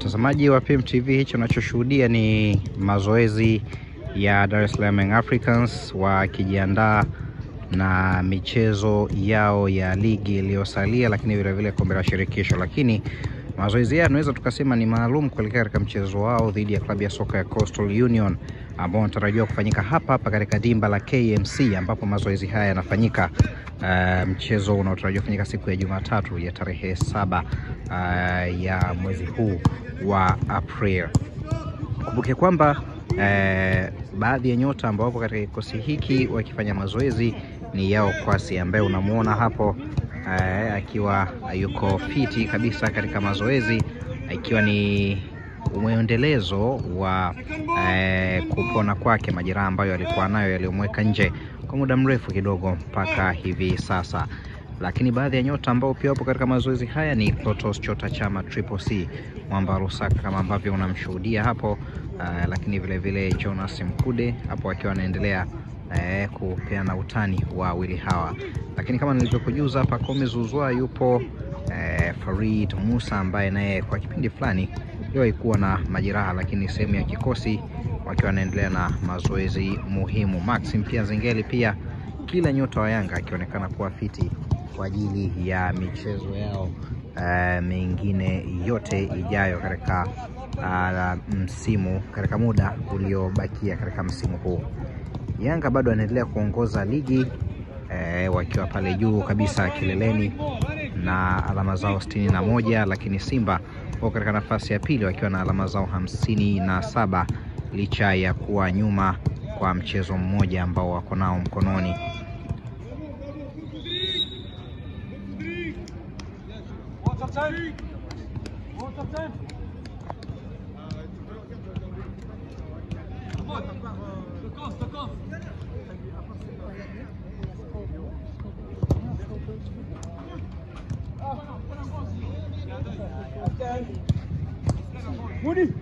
Mtazamaji wa PMTV, hicho unachoshuhudia ni mazoezi ya Dar es Salaam Young Africans wakijiandaa na michezo yao ya ligi iliyosalia, lakini vile vile kombe la shirikisho. Lakini mazoezi haya tunaweza tukasema ni maalum kuelekea katika mchezo wao dhidi ya klabu ya soka ya Coastal Union ambao wanatarajiwa kufanyika hapa katika dimba la KMC, ambapo mazoezi haya yanafanyika. Mchezo unaotarajiwa kufanyika siku ya Jumatatu ya tarehe 7 ya mwezi huu wa April. Kumbuke kwamba baadhi ya nyota ambao wapo katika kikosi hiki wakifanya mazoezi ni Yao Kwasi ambaye unamuona hapo akiwa yuko fiti kabisa katika mazoezi, ikiwa ni muendelezo wa kupona kwake majeraha ambayo alikuwa nayo yaliyomweka nje kwa muda mrefu kidogo mpaka hivi sasa. Lakini baadhi ya nyota ambao pia wapo katika mazoezi haya ni Clatous Chota Chama Triple C Mwamba Rusaka kama ambavyo unamshuhudia hapo, lakini vile vile Jonas Mkude hapo akiwa anaendelea kupeana utani wa wawili hawa. Lakini kama nilivyokujuza hapa, Kombe Zuzwa yupo, Farid Musa ambaye naye kwa kipindi fulani leo alikuwa na majeraha, lakini sehemu ya kikosi wakiwa wanaendelea na mazoezi muhimu. Maxim pia Zengeli, pia kila nyota wa Yanga akionekana kuwa fiti kwa ajili ya michezo yao mengine yote ijayo katika msimu, katika muda uliobakia katika msimu huu. Yanga bado wanaendelea kuongoza ligi wakiwa pale juu kabisa kileleni na alama zao 61, lakini Simba wako katika nafasi ya pili wakiwa na alama zao 57 licha ya kuwa nyuma kwa mchezo mmoja ambao wako nao mkononi. Woody!